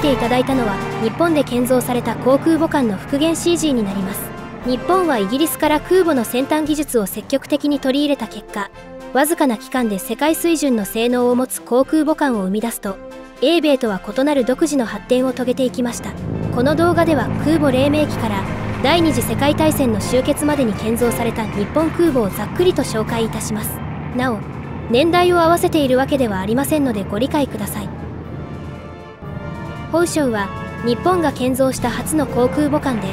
ていただいたのは日本で建造された航空母艦の復元 CG になります。日本はイギリスから空母の先端技術を積極的に取り入れた結果、わずかな期間で世界水準の性能を持つ航空母艦を生み出すと、英米とは異なる独自の発展を遂げていきました。この動画では空母黎明期から第二次世界大戦の終結までに建造された日本空母をざっくりと紹介いたします。なお、年代を合わせているわけではありませんのでご理解ください。宝生は日本が建造した初の航空母艦で、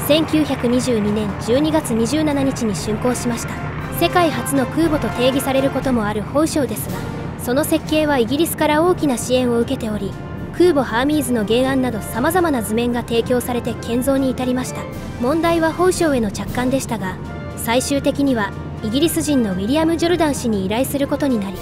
1922年12月27日に竣工しました。世界初の空母と定義されることもある宝生ですが、その設計はイギリスから大きな支援を受けており、空母ハーミーズの原案など様々な図面が提供されて建造に至りました。問題は宝生への着艦でしたが、最終的にはイギリス人のウィリアム・ジョルダン氏に依頼することになり、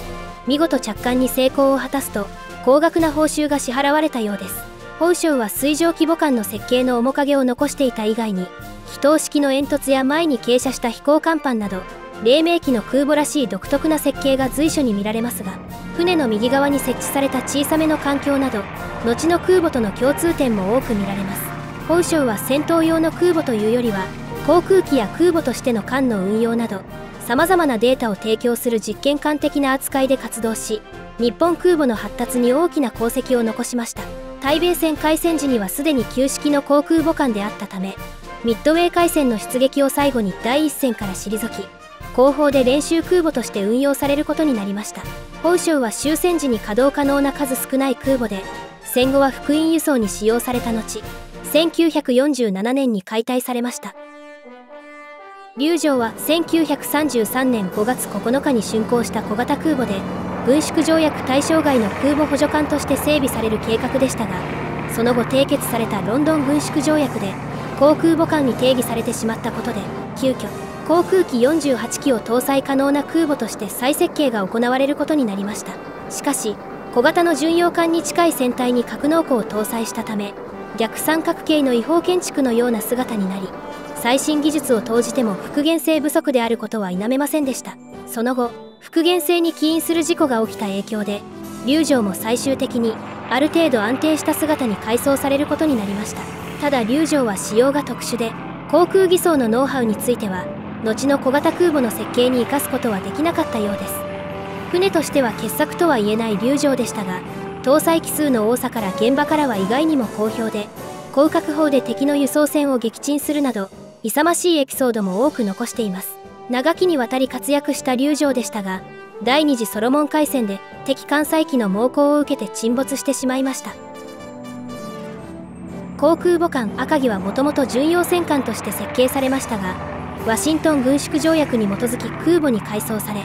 見事着艦に成功を果たすと高額な報酬が支払われたようです。宝生は水上規模艦の設計の面影を残していた以外に、非等式の煙突や前に傾斜した飛行甲板など、黎明期の空母らしい独特な設計が随所に見られますが、船の右側に設置された小さめの艦橋など、後の空母との共通点も多く見られます。宝生は戦闘用の空母というよりは、航空機や空母としての艦の運用など、様々なデータを提供する実験艦的な扱いで活動し、日本空母の発達に大きな功績を残しました。対米戦開戦時にはすでに旧式の航空母艦であったため、ミッドウェー海戦の出撃を最後に第一線から退き、後方で練習空母として運用されることになりました。宝生は終戦時に稼働可能な数少ない空母で、戦後は福音輸送に使用された後、1947年に解体されました。龍城は1933年5月9日に竣工した小型空母で、軍縮条約対象外の空母補助艦として整備される計画でしたが、その後締結されたロンドン軍縮条約で航空母艦に定義されてしまったことで、急遽航空機48機を搭載可能な空母として再設計が行われることになりました。しかし、小型の巡洋艦に近い船体に格納庫を搭載したため、逆三角形の違法建築のような姿になり、最新技術を投じても復元性不足であることは否めませんでした。その後、復元性に起因する事故が起きた影響で、龍城も最終的にある程度安定した姿に改装されることになりました。ただ龍城は仕様が特殊で、航空偽装のノウハウについては後の小型空母の設計に生かすことはできなかったようです。船としては傑作とは言えない龍城でしたが、搭載機数の多さから現場からは意外にも好評で、広角砲で敵の輸送船を撃沈するなど勇ましいエピソードも多く残しています。長きにわたり活躍した龍城でしたが、第二次ソロモン海戦で敵艦載機の猛攻を受けて沈没してしまいました。航空母艦赤城はもともと巡洋戦艦として設計されましたが、ワシントン軍縮条約に基づき空母に改装され、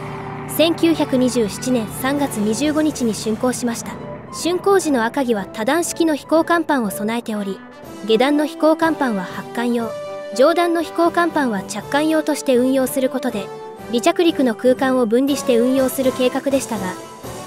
1927年3月25日に竣工しました。竣工時の赤城は多段式の飛行甲板を備えており、下段の飛行甲板は発艦用、上段の飛行甲板は着艦用として運用することで、離着陸の空間を分離して運用する計画でしたが、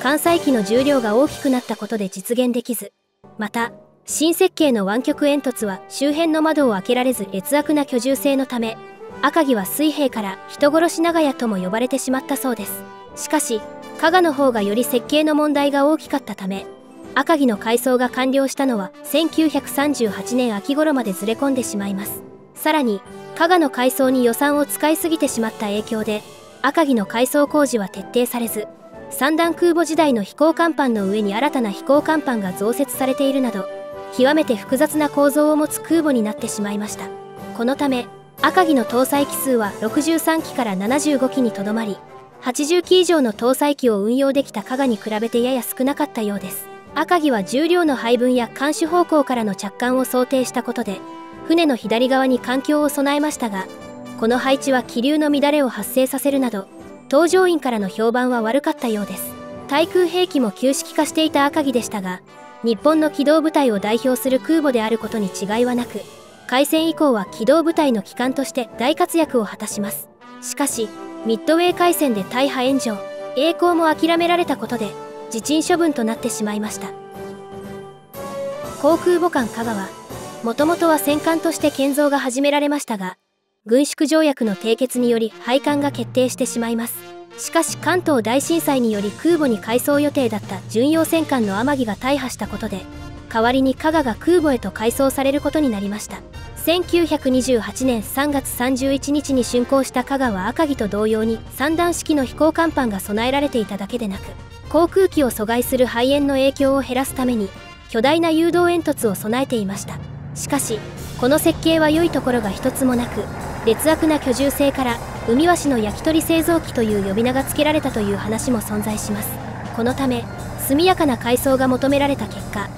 艦載機の重量が大きくなったことで実現できず、また新設計の湾曲煙突は周辺の窓を開けられず劣悪な居住性のため、赤城は水兵から人殺し長屋とも呼ばれてしまったそうです。しかし加賀の方がより設計の問題が大きかったため、赤城の改装が完了したのは1938年秋頃までずれ込んでしまいます。さらに加賀の改装に予算を使いすぎてしまった影響で、赤城の改装工事は徹底されず、三段空母時代の飛行甲板の上に新たな飛行甲板が増設されているなど、極めて複雑な構造を持つ空母になってしまいました。このため赤城の搭載機数は63機から75機にとどまり、80機以上の搭載機を運用できた加賀に比べてやや少なかったようです。赤城は重量の配分や艦首方向からの着艦を想定したことで、船の左側に艦橋を備えましたが、この配置は気流の乱れを発生させるなど、搭乗員からの評判は悪かったようです。対空兵器も旧式化していた赤城でしたが、日本の機動部隊を代表する空母であることに違いはなく、開戦以降は機動部隊の旗艦として大活躍を果たします。しかしミッドウェー海戦で大破炎上、栄光も諦められたことで自沈処分となってしまいました。航空母艦加賀はもともとは戦艦として建造が始められましたが、軍縮条約の締結により廃艦が決定してしまいます。しかし関東大震災により空母に改装予定だった巡洋戦艦の天城が大破したことで、代わりに加賀が空母へと改装されることになりました。1928年3月31日に竣工した加賀は赤城と同様に3段式の飛行甲板が備えられていただけでなく、航空機を阻害する排煙の影響を減らすために巨大な誘導煙突を備えていました。しかしこの設計は良いところが一つもなく、劣悪な居住性から海鷲の焼き鳥製造機という呼び名が付けられたという話も存在します。このため速やかな改装が求められた結果、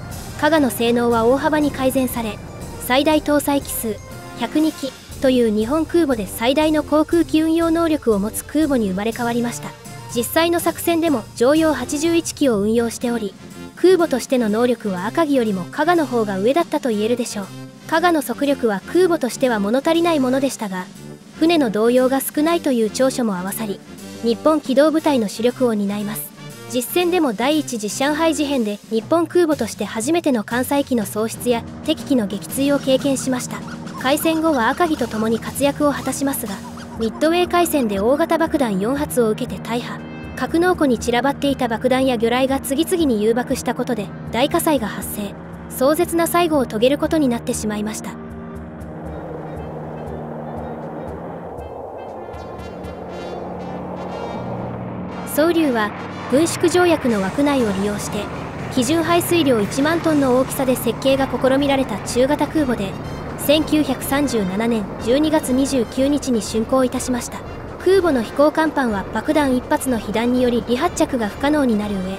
加賀の性能は大幅に改善され、最大搭載機数102機という日本空母で最大の航空機運用能力を持つ空母に生まれ変わりました。実際の作戦でも常用81機を運用しており、空母としての能力は赤城よりも加賀の方が上だったと言えるでしょう。加賀の速力は空母としては物足りないものでしたが、船の動揺が少ないという長所も合わさり、日本機動部隊の主力を担います。実戦でも第一次上海事変で日本空母として初めての艦載機の喪失や敵機の撃墜を経験しました。開戦後は赤城と共に活躍を果たしますが、ミッドウェー海戦で大型爆弾4発を受けて大破、格納庫に散らばっていた爆弾や魚雷が次々に誘爆したことで大火災が発生、壮絶な最後を遂げることになってしまいました。双竜は軍縮条約の枠内を利用して基準排水量1万トンの大きさで設計が試みられた中型空母で、1937年12月29日に竣工いたしました。空母の飛行甲板は爆弾1発の被弾により離発着が不可能になる上、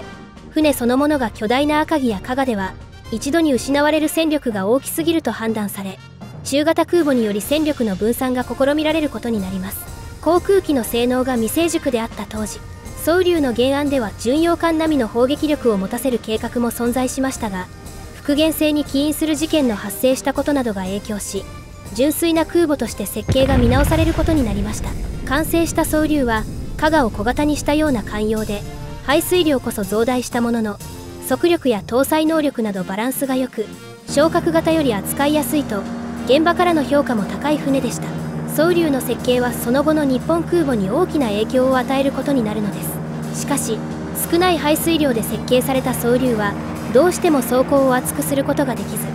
船そのものが巨大な赤城や加賀では一度に失われる戦力が大きすぎると判断され、中型空母により戦力の分散が試みられることになります。航空機の性能が未成熟であった当時、双竜の原案では巡洋艦並みの砲撃力を持たせる計画も存在しましたが、復元性に起因する事件の発生したことなどが影響し、純粋な空母として設計が見直されることになりました。完成した双竜は加賀を小型にしたような艦用で、排水量こそ増大したものの速力や搭載能力などバランスが良く、昇格型より扱いやすいと現場からの評価も高い船でした。双竜の設計はその後の日本空母に大きな影響を与えることになるのです。しかし少ない排水量で設計された双竜はどうしても装甲を厚くすることができず、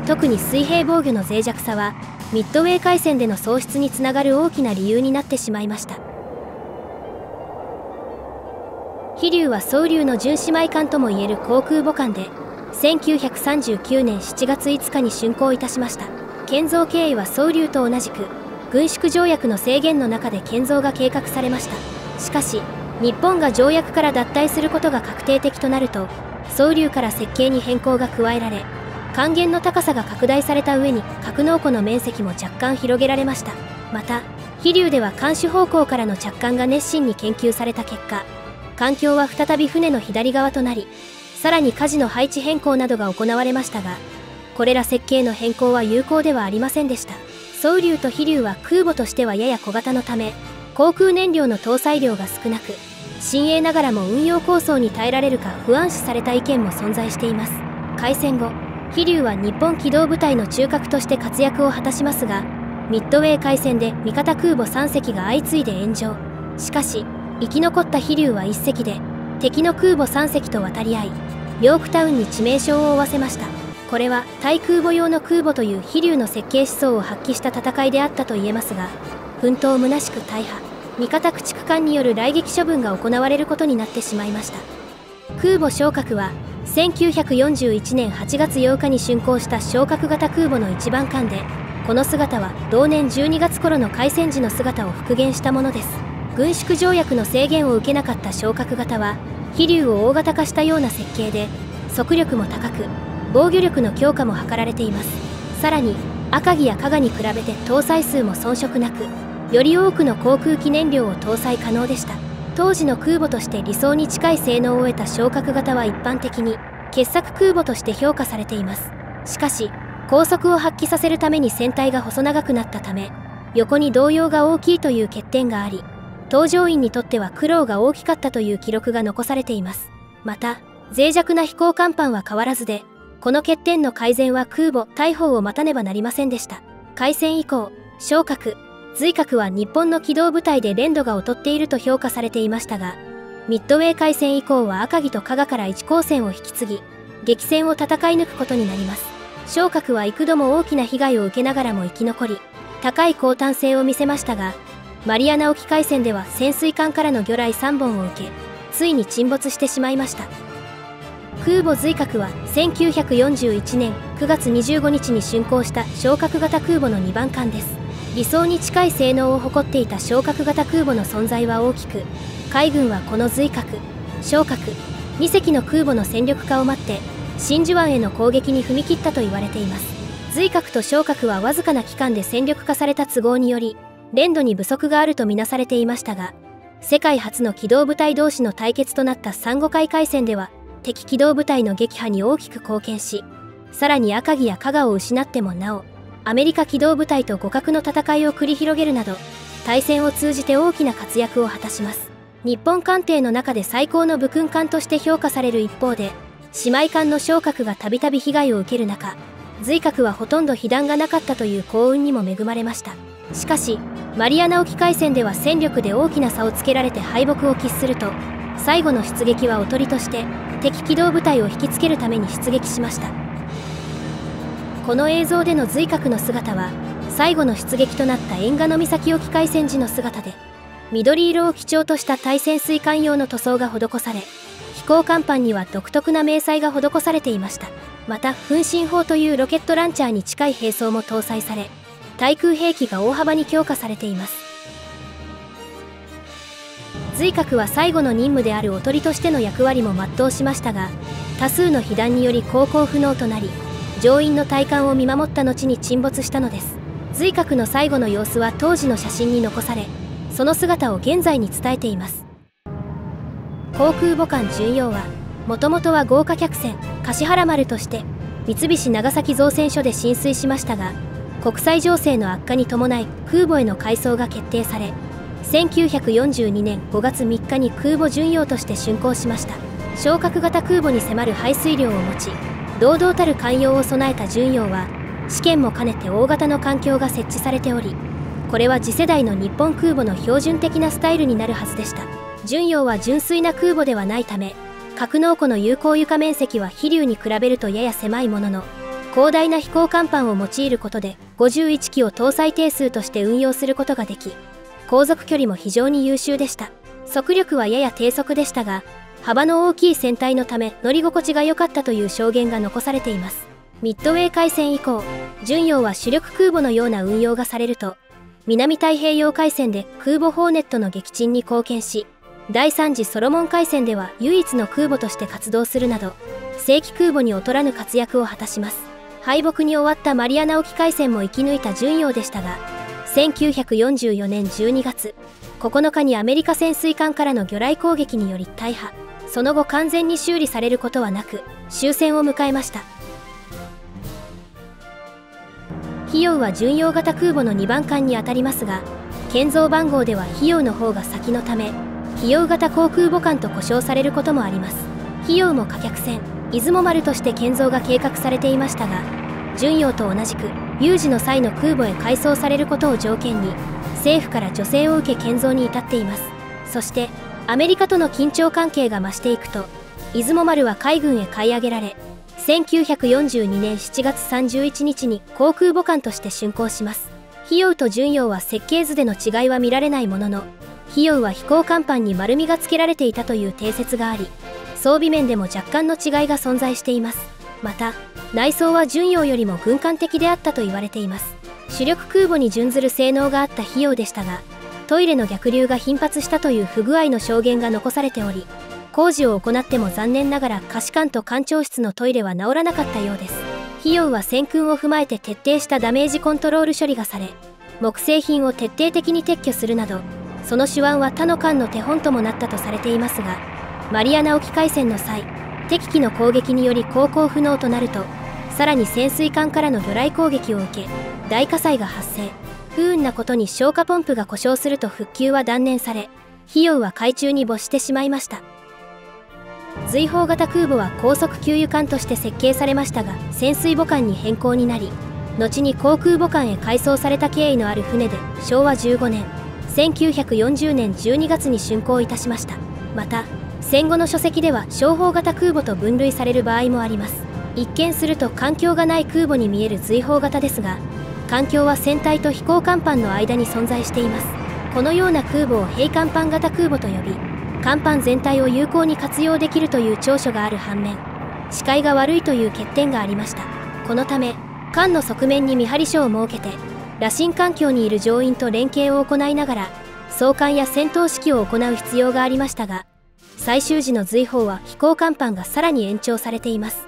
特に水平防御の脆弱さはミッドウェー海戦での喪失につながる大きな理由になってしまいました。飛龍は双竜の準姉妹艦ともいえる航空母艦で、1939年7月5日に竣工いたしました。建造経緯は双竜と同じく軍縮条約の制限の中で建造が計画されました。しかし日本が条約から脱退することが確定的となると、双竜から設計に変更が加えられ、艦限の高さが拡大された上に格納庫の面積も若干広げられました。また飛龍では艦首方向からの着艦が熱心に研究された結果、艦橋は再び船の左側となり、さらに舵の配置変更などが行われましたが、これら設計の変更は有効ではありませんでした。双竜と飛龍は空母としてはやや小型のため、航空燃料の搭載量が少なく、新鋭ながらも運用構想に耐えられるか不安視された意見も存在しています。開戦後、飛龍は日本機動部隊の中核として活躍を果たしますが、ミッドウェー海戦で味方空母3隻が相次いで炎上。しかし生き残った飛龍は1隻で敵の空母3隻と渡り合い、ヨークタウンに致命傷を負わせました。これは対空母用の空母という飛龍の設計思想を発揮した戦いであったと言えますが、奮闘むなしく大破、味方駆逐艦による雷撃処分が行われることになってしまいました。空母昇格は1941年8月8日に竣工した昇格型空母の一番艦で、この姿は同年12月頃の開戦時の姿を復元したものです。軍縮条約の制限を受けなかった昇格型は飛龍を大型化したような設計で、速力も高く防御力の強化も図られています。さらに赤城や加賀に比べて搭載数も遜色なく、より多くの航空機燃料を搭載可能でした。当時の空母として理想に近い性能を得た昇格型は一般的に傑作空母として評価されています。しかし高速を発揮させるために船体が細長くなったため、横に動揺が大きいという欠点があり、搭乗員にとっては苦労が大きかったという記録が残されています。また脆弱な飛行甲板は変わらずで、この欠点の改善は空母大砲を待たねばなりませんでした。開戦以降、昇格、随格は日本の機動部隊で練度が劣っていると評価されていましたが、ミッドウェー海戦以降は赤城と加賀から1高線を引き継ぎ、激戦を戦い抜くことになります。昇格は幾度も大きな被害を受けながらも生き残り、高い抗堪性を見せましたが、マリアナ沖海戦では潜水艦からの魚雷3本を受け、ついに沈没してしまいました。空母随閣は1941年9月25日に竣工した昇格型空母の2番艦です。理想に近い性能を誇っていた昇格型空母の存在は大きく、海軍はこの随閣、昇格2隻の空母の戦力化を待って真珠湾への攻撃に踏み切ったと言われています。随閣と昇格はわずかな期間で戦力化された都合により練度に不足があるとみなされていましたが、世界初の機動部隊同士の対決となった珊瑚海海戦では敵機動部隊の撃破に大きく貢献し、さらに赤城や加賀を失ってもなおアメリカ機動部隊と互角の戦いを繰り広げるなど対戦を通じて大きな活躍を果たします。日本艦艇の中で最高の武勲艦として評価される一方で、姉妹艦の昇格がたびたび被害を受ける中、随閣はほとんど被弾がなかったという幸運にも恵まれました。しかしマリアナ沖海戦では戦力で大きな差をつけられて敗北を喫すると、最後の出撃はおとりとして敵機動部隊を引きつけるために出撃しました。この映像での随閣の姿は最後の出撃となった遠賀岬沖海戦時の姿で、緑色を基調とした対潜水艦用の塗装が施され、飛行甲板には独特な迷彩が施されていました。また噴進砲というロケットランチャーに近い兵装も搭載され、対空兵器が大幅に強化されています。随閣は最後の任務であるおとりとしての役割も全うしましたが、多数の被弾により航行不能となり、乗員の体感を見守った後に沈没したのです。随閣の最後の様子は当時の写真に残され、その姿を現在に伝えています。航空母艦巡洋はもともとは豪華客船橿原丸として三菱長崎造船所で進水しましたが、国際情勢の悪化に伴い空母への改装が決定され、1942年5月3日に空母巡洋として竣工しました。昇格型空母に迫る排水量を持ち、堂々たる艦揚を備えた巡洋は試験も兼ねて大型の艦橋が設置されており、これは次世代の日本空母の標準的なスタイルになるはずでした。巡洋は純粋な空母ではないため、格納庫の有効床面積は飛龍に比べるとやや狭いものの、広大な飛行甲板を用いることで51機を搭載艇数として運用することができ、航続距離も非常に優秀でした。速力はやや低速でしたが、幅の大きい船体のため乗り心地が良かったという証言が残されています。ミッドウェー海戦以降、巡洋は主力空母のような運用がされると、南太平洋海戦で空母ホーネットの撃沈に貢献し、第3次ソロモン海戦では唯一の空母として活動するなど、正規空母に劣らぬ活躍を果たします。敗北に終わったマリアナ沖海戦も生き抜いた巡洋でしたが、1944年12月9日にアメリカ潜水艦からの魚雷攻撃により大破。その後完全に修理されることはなく、終戦を迎えました。飛陽は巡洋型空母の2番艦にあたりますが、建造番号では飛陽の方が先のため、飛陽型航空母艦と呼称されることもあります。飛陽も貨客船出雲丸として建造が計画されていましたが、巡洋と同じく有事の際の空母へ改装されることを条件に政府から助成を受け建造に至っています。そしてアメリカとの緊張関係が増していくと、出雲丸は海軍へ買い上げられ、1942年7月31日に航空母艦として竣工します。飛陽と巡洋は設計図での違いは見られないものの、飛陽は飛行甲板に丸みがつけられていたという定説があり、装備面でも若干の違いが存在しています。また内装は巡洋よりも軍艦的であったと言われています。主力空母に準ずる性能があった飛陽でしたが、トイレの逆流が頻発したという不具合の証言が残されており、工事を行っても残念ながら下士官と艦長室のトイレは治らなかったようです。飛陽は戦訓を踏まえて徹底したダメージコントロール処理がされ、木製品を徹底的に撤去するなど、その手腕は他の艦の手本ともなったとされていますが、マリアナ沖海戦の際、敵機の攻撃により航行不能となると、さらに潜水艦からの魚雷攻撃を受け、大火災が発生。不運なことに消火ポンプが故障すると復旧は断念され、飛陽は海中に没してしまいました。随砲型空母は高速給油艦として設計されましたが、潜水母艦に変更になり、後に航空母艦へ改装された経緯のある船で、昭和15年1940年12月に竣工いたしました。また戦後の書籍では小砲型空母と分類される場合もあります。一見すると環境がない空母に見える随砲型ですが、環境は船体と飛行甲板の間に存在しています。このような空母を平甲板型空母と呼び、甲板全体を有効に活用できるという長所がある反面、視界が悪いという欠点がありました。このため艦の側面に見張り所を設けて、羅針環境にいる乗員と連携を行いながら操艦や戦闘指揮を行う必要がありましたが、最終時の随砲は飛行甲板がさらに延長されています。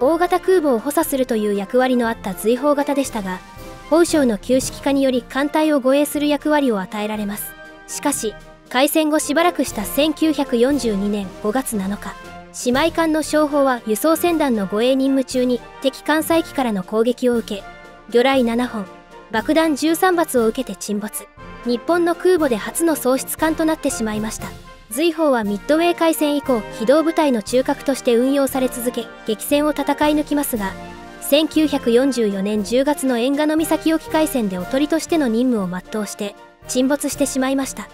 大型空母を補佐するという役割のあった随砲型でしたが、砲掌の旧式化により艦隊を護衛する役割を与えられます。しかし開戦後しばらくした1942年5月7日、姉妹艦の小砲は輸送船団の護衛任務中に敵艦載機からの攻撃を受け、魚雷7本、爆弾13発を受けて沈没。日本の空母で初の喪失艦となってしまいました。随砲はミッドウェー海戦以降、機動部隊の中核として運用され続け、激戦を戦い抜きますが、1944年10月の遠賀の岬沖海戦でおとりとしての任務を全うして沈没してしまいました。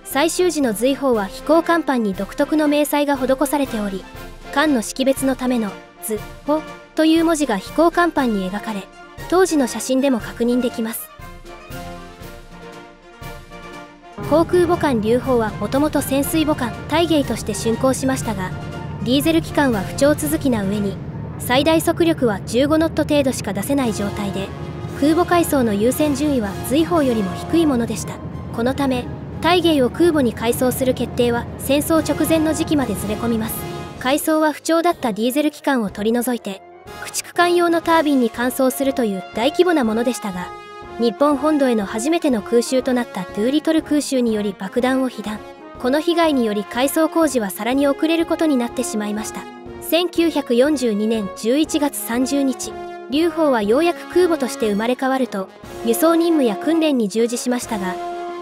最終時の随砲は飛行甲板に独特の明細が施されており、艦の識別のための図砲という文字が飛行甲板に描かれ、当時の写真でも確認できます。航空母艦龍鳳はもともと潜水母艦大鯨として竣工しましたが、ディーゼル機関は不調続きな上に最大速力は15ノット程度しか出せない状態で、空母階装の優先順位は随砲よりも低いものでした。このため大鯨を空母に改装する決定は戦争直前の時期までずれ込みます。改装は不調だったディーゼル機関を取り除いて駆逐艦用のタービンに換装するという大規模なものでしたが、日本本土への初めての空襲となったドゥーリトル空襲により爆弾を被弾。この被害により改装工事はさらに遅れることになってしまいました。1942年11月30日、龍鳳はようやく空母として生まれ変わると、輸送任務や訓練に従事しましたが、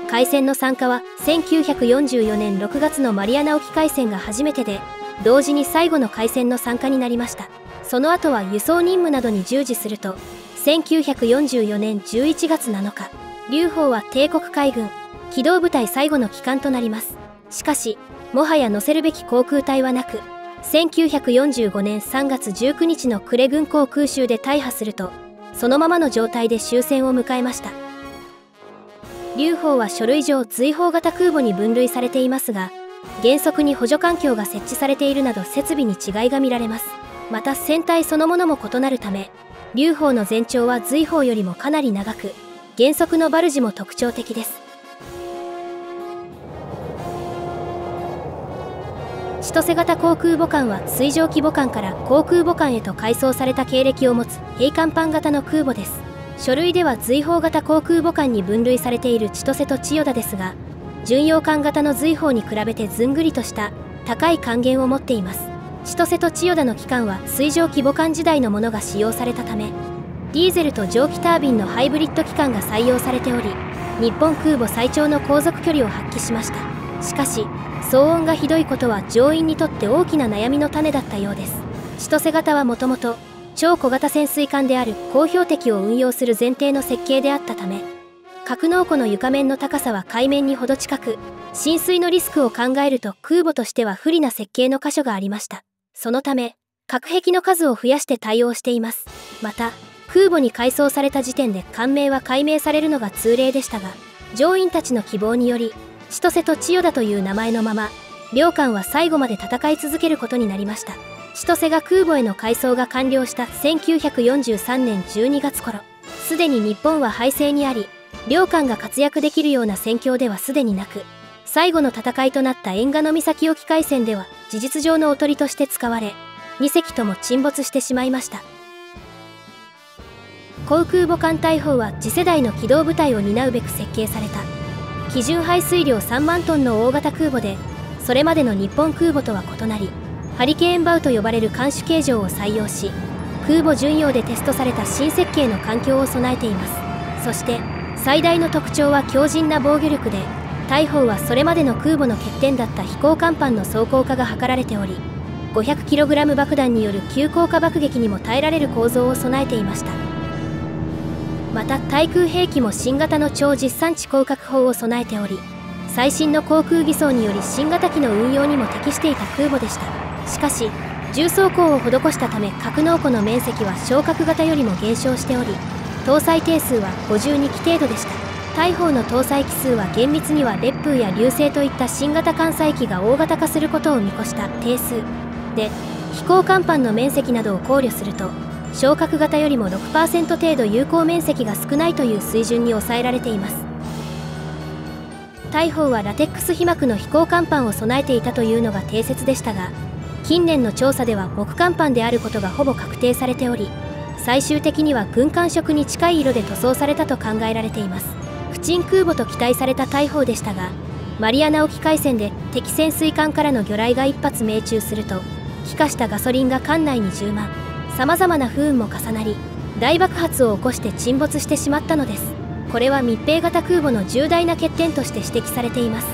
海戦の参加は1944年6月のマリアナ沖海戦が初めてで、同時に最後の海戦の参加になりました。その後は輸送任務などに従事すると、1944年11月7日、龍鳳は帝国海軍機動部隊最後の旗艦となります。しかし、もはや乗せるべき航空隊はなく、1945年3月19日の呉軍港空襲で大破すると、そのままの状態で終戦を迎えました。龍鳳は書類上随砲型空母に分類されていますが、原則に補助環境が設置されているなど設備に違いが見られます。また船体そのものも異なるため、龍鳳の全長は随砲よりもかなり長く、原則のバルジも特徴的です。千歳型航空母艦は水上機母艦から航空母艦へと改装された経歴を持つ平甲板型の空母です。書類では随砲型航空母艦に分類されている千歳と千代田ですが、巡洋艦型の随砲に比べてずんぐりとした高い艦限を持っています。千歳と千代田の機関は水上機母艦時代のものが使用されたため、ディーゼルと蒸気タービンのハイブリッド機関が採用されており、日本空母最長の航続距離を発揮しました。しかし騒音がひどいことは乗員にとって大きな悩みの種だったようです。千歳型はもともと超小型潜水艦である高標的を運用する前提の設計であったため、格納庫の床面の高さは海面にほど近く、浸水のリスクを考えると空母としては不利な設計の箇所がありました。そのため隔壁の数を増やして対応しています。また空母に改装された時点で艦名は改名されるのが通例でしたが、乗員たちの希望により千歳と千代田という名前のまま両艦は最後まで戦い続けることになりました。千歳が空母への改装が完了した1943年12月頃、すでに日本は敗勢にあり、両艦が活躍できるような戦況ではすでになく、最後の戦いとなった遠賀の岬沖海戦では事実上のおとりとして使われ、2隻とも沈没してしまいました。航空母艦大砲は次世代の機動部隊を担うべく設計された基準排水量3万トンの大型空母で、それまでの日本空母とは異なり、ハリケーンバウと呼ばれる艦首形状を採用し、空母巡洋でテストされた新設計の環境を備えています。そして最大の特徴は強靭な防御力で、大砲はそれまでの空母の欠点だった飛行甲板の装甲化が図られており、500kg 爆弾による急降下爆撃にも耐えられる構造を備えていました。また対空兵器も新型の超実産地広角砲を備えており、最新の航空偽装により新型機の運用にも適していた空母でした。しかし重装甲を施したため格納庫の面積は小格型よりも減少しており、搭載艇数は52機程度でした。大砲の搭載機数は厳密には烈風や流星といった新型艦載機が大型化することを見越した艇数で、飛行甲板の面積などを考慮すると小格型よりも 6% 程度有効面積が少ないという水準に抑えられています。大砲はラテックス被膜の飛行甲板を備えていたというのが定説でしたが、近年の調査では木甲板であることがほぼ確定されており、最終的には軍艦色に近い色で塗装されたと考えられています。不沈空母と期待された大砲でしたが、マリアナ沖海戦で敵潜水艦からの魚雷が一発命中すると気化したガソリンが艦内に充満、さまざまな不運も重なり大爆発を起こして沈没してしまったのです。これは密閉型空母の重大な欠点として指摘されています。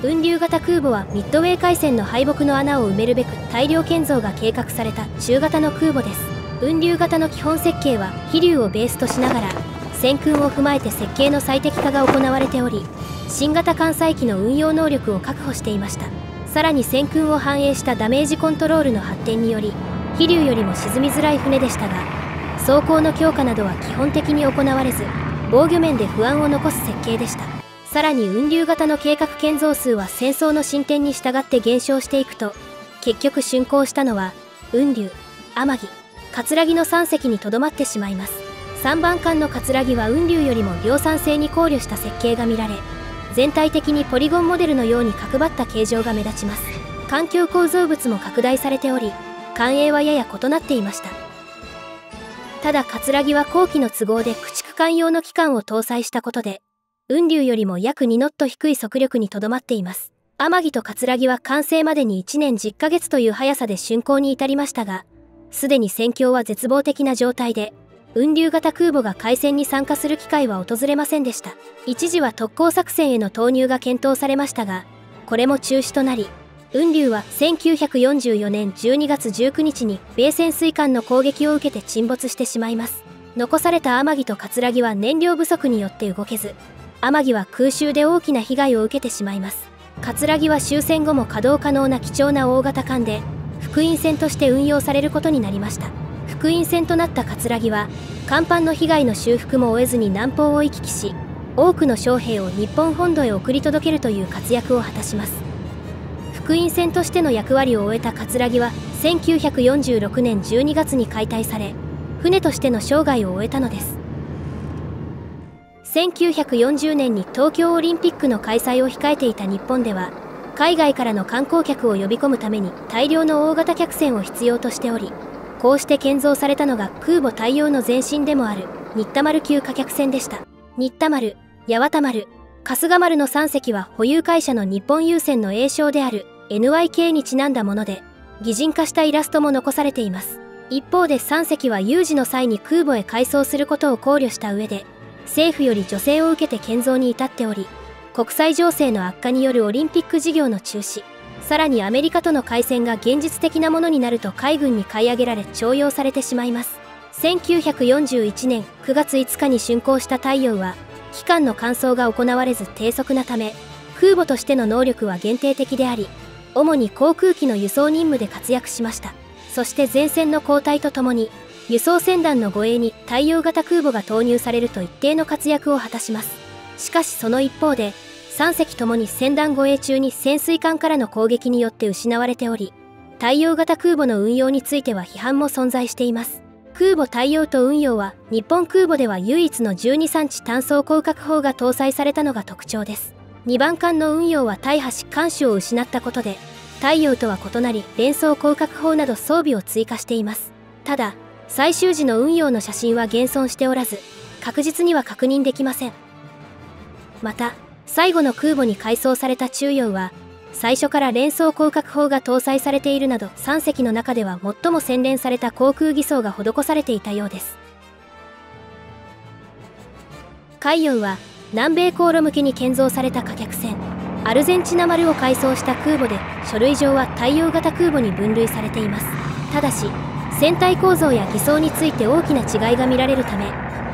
雲龍型空母はミッドウェー海戦の敗北の穴を埋めるべく大量建造が計画された中型の空母です。雲龍型の基本設計は飛龍をベースとしながら戦訓を踏まえて設計の最適化が行われており、新型艦載機の運用能力を確保していました。さらに戦訓を反映したダメージコントロールの発展により飛龍よりも沈みづらい船でしたが、装甲の強化などは基本的に行われず防御面で不安を残す設計でした。さらに雲龍型の計画建造数は戦争の進展に従って減少していくと、結局竣工したのは雲龍、天城、葛城の3隻にとどまってしまいます。3番艦の葛城は雲龍よりも量産性に考慮した設計が見られ、全体的にポリゴンモデルのように角張った形状が目立ちます。環境構造物も拡大されており、艦影はやや異なっていました。ただ葛城は後期の都合で駆逐艦用の機関を搭載したことで雲龍よりも約2ノット低い速力にとどまっています。天城と葛城は完成までに1年10ヶ月という速さで竣工に至りましたが、すでに戦況は絶望的な状態で雲龍型空母が海戦に参加する機会は訪れませんでした。一時は特攻作戦への投入が検討されましたが、これも中止となり、雲龍は1944年12月19日に米潜水艦の攻撃を受けて沈没してしまいます。残された天城と葛城は燃料不足によって動けず、天城は空襲で大きな被害を受けてしまいます。葛城は終戦後も稼働可能な貴重な大型艦で福音船として運用されることになりました。福音船となった葛城は甲板の被害の修復も終えずに南方を行き来し、多くの将兵を日本本土へ送り届けるという活躍を果たします。福音船としての役割を終えた葛城は1946年12月に解体され、船としての生涯を終えたのです。1940年に東京オリンピックの開催を控えていた日本では、海外からの観光客を呼び込むために大量の大型客船を必要としており、こうして建造されたのが空母大洋の前身でもある新田丸級貨客船でした。新田丸、八幡丸、春日丸の3隻は保有会社の日本郵船の愛称である NYK にちなんだもので、擬人化したイラストも残されています。一方で3隻は有事の際に空母へ改装することを考慮した上で、政府より助成を受けて建造に至っており、国際情勢の悪化によるオリンピック事業の中止、さらにアメリカとの開戦が現実的なものになると海軍に買い上げられ徴用されてしまいます。1941年9月5日に竣工した太陽は、機関の換装が行われず低速なため、空母としての能力は限定的であり、主に航空機の輸送任務で活躍しました。そして前線の交代とともに、輸送船団の護衛に太陽型空母が投入されると一定の活躍を果たします。しかしその一方で、3隻ともに船団護衛中に潜水艦からの攻撃によって失われており、太陽型空母の運用については批判も存在しています。空母太陽と運用は日本空母では唯一の12産地単装広角砲が搭載されたのが特徴です。2番艦の運用は大破し艦首を失ったことで、太陽とは異なり連装広角砲など装備を追加しています。ただ、最終時の運用の写真は現存しておらず、確実には確認できません。また、最後の空母に改装された中陽は、最初から連装広角砲が搭載されているなど3隻の中では最も洗練された航空偽装が施されていたようです。海陽は南米航路向けに建造された貨客船アルゼンチナ丸を改装した空母で、書類上は太陽型空母に分類されています。ただし船体構造や偽装について大きな違いが見られるため、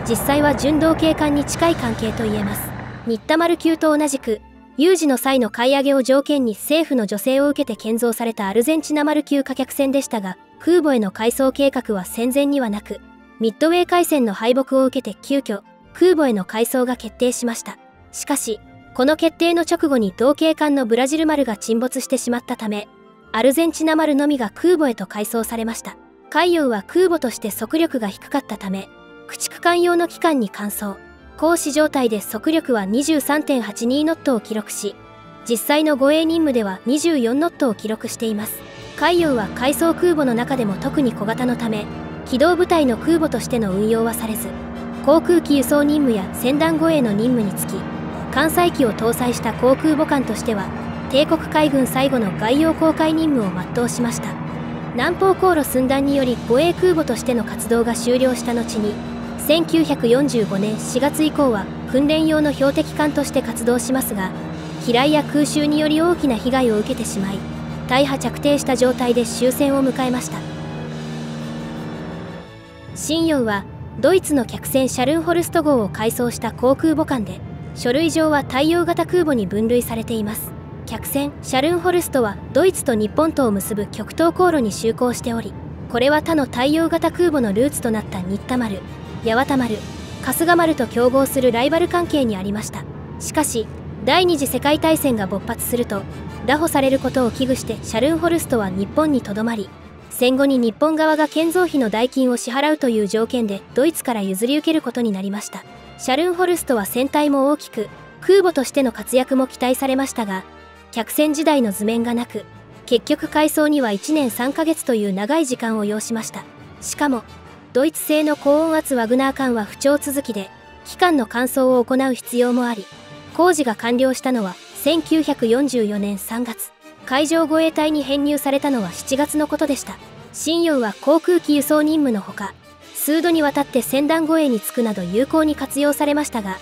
実際は準同型艦に近い関係と言えます。新田丸級と同じく有事の際の買い上げを条件に政府の助成を受けて建造されたアルゼンチナ丸級貨客船でしたが、空母への改装計画は戦前にはなく、ミッドウェー海戦の敗北を受けて急遽空母への改装が決定しました。しかしこの決定の直後に同型艦のブラジル丸が沈没してしまったため、アルゼンチナ丸のみが空母へと改装されました。海洋は空母として速力が低かったため、駆逐艦用の機関に換装。行使状態で速力は 23.82 ノットを記録し、実際の護衛任務では24ノットを記録しています。海洋は改装空母の中でも特に小型のため、機動部隊の空母としての運用はされず、航空機輸送任務や船団護衛の任務につき、艦載機を搭載した航空母艦としては、帝国海軍最後の外洋航海任務を全うしました。南方航路寸断により護衛空母としての活動が終了した後に、1945年4月以降は訓練用の標的艦として活動しますが、機雷や空襲により大きな被害を受けてしまい、大破着底した状態で終戦を迎えました。新陽はドイツの客船シャルンホルスト号を改装した航空母艦で、書類上は対応型空母に分類されています。客船シャルンホルストはドイツと日本とを結ぶ極東航路に就航しており、これは他の対応型空母のルーツとなった新田丸、八幡丸、春日丸と競合するライバル関係にありました。しかし第二次世界大戦が勃発すると、拿捕されることを危惧してシャルンホルストは日本にとどまり、戦後に日本側が建造費の代金を支払うという条件でドイツから譲り受けることになりました。シャルンホルストは船体も大きく、空母としての活躍も期待されましたが、客船時代の図面がなく、結局改装には1年3ヶ月という長い時間を要しました。しかもドイツ製の高温圧ワグナー艦は不調続きで、機関の換装を行う必要もあり、工事が完了したのは1944年3月、海上護衛隊に編入されたのは7月のことでした。新陽は航空機輸送任務のほか、数度にわたって船団護衛に就くなど有効に活用されましたが、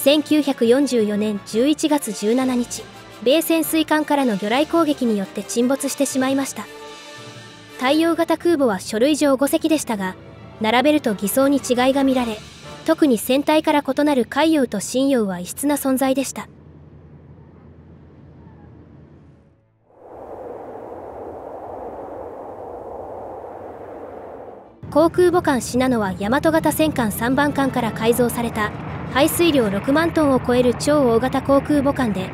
1944年11月17日、米潜水艦からの魚雷攻撃によって沈没してしまいました。対応型空母は書類上5隻でしたが、並べると偽装に違いが見られ、特に船体から異なる海洋と新陽は異質な存在でした。航空母艦信濃は大和型戦艦3番艦から改造された排水量6万トンを超える超大型航空母艦で、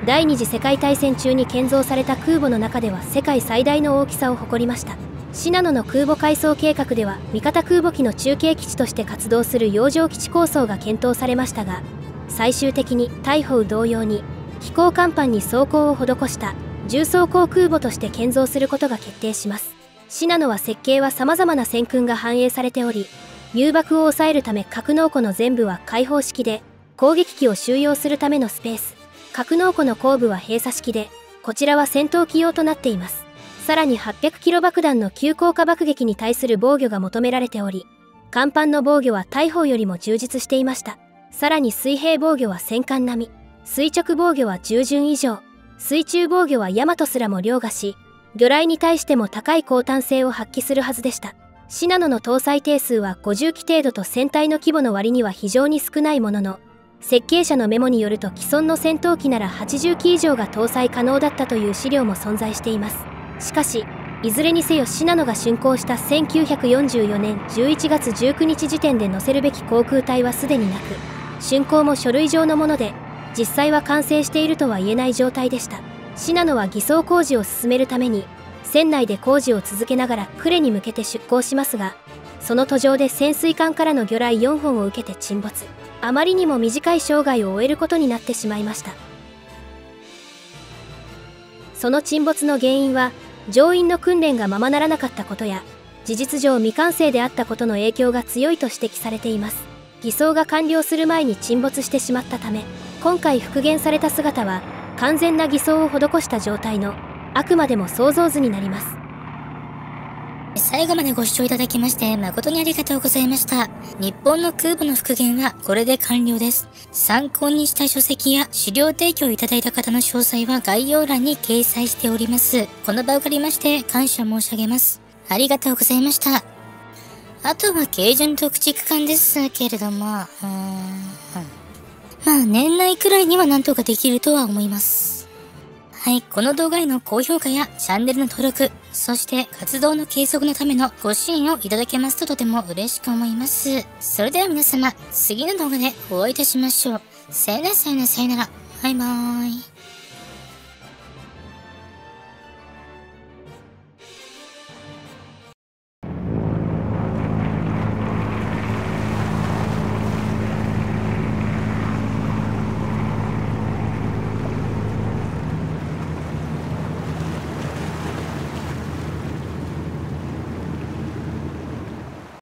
第二次世界大戦中に建造された空母の中では世界最大の大きさを誇りました。信濃の空母改装計画では味方空母機の中継基地として活動する洋上基地構想が検討されましたが、最終的に大砲同様に飛行甲板に装甲を施した重装航空母として建造することが決定します。信濃は設計は様々な戦訓が反映されており、誘爆を抑えるため格納庫の全部は開放式で、攻撃機を収容するためのスペース、格納庫の後部は閉鎖式で、こちらは戦闘機用となっています。さらに800キロ爆弾の急降下爆撃に対する防御が求められており、甲板の防御は大砲よりも充実していました。さらに水平防御は戦艦並み、垂直防御は10巡以上、水中防御は大和すらも凌駕し、魚雷に対しても高い抗堪性を発揮するはずでした。信濃の搭載艇数は50機程度と船体の規模の割には非常に少ないものの、設計者のメモによると既存の戦闘機なら80機以上が搭載可能だったという資料も存在しています。しかし、いずれにせよ信濃が竣工した1944年11月19日時点で載せるべき航空隊はすでになく、竣工も書類上のもので、実際は完成しているとは言えない状態でした。信濃は偽装工事を進めるために、船内で工事を続けながら呉に向けて出港しますが、その途上で潜水艦からの魚雷4本を受けて沈没。あまりにも短い生涯を終えることになってしまいました。その沈没の原因は、乗員の訓練がままならなかったことや、事実上未完成であったことの影響が強いと指摘されています。偽装が完了する前に沈没してしまったため、今回復元された姿は、完全な偽装を施した状態の、あくまでも想像図になります。最後までご視聴いただきまして誠にありがとうございました。日本の空母の復元はこれで完了です。参考にした書籍や資料提供いただいた方の詳細は概要欄に掲載しております。この場を借りまして感謝申し上げます。ありがとうございました。あとは軽順と駆逐艦ですけれども、まあ年内くらいにはなんとかできるとは思います。はい、この動画への高評価やチャンネルの登録、そして活動の継続のためのご支援をいただけますととても嬉しく思います。それでは皆様、次の動画でお会いいたしましょう。さよなら、バイバーイ。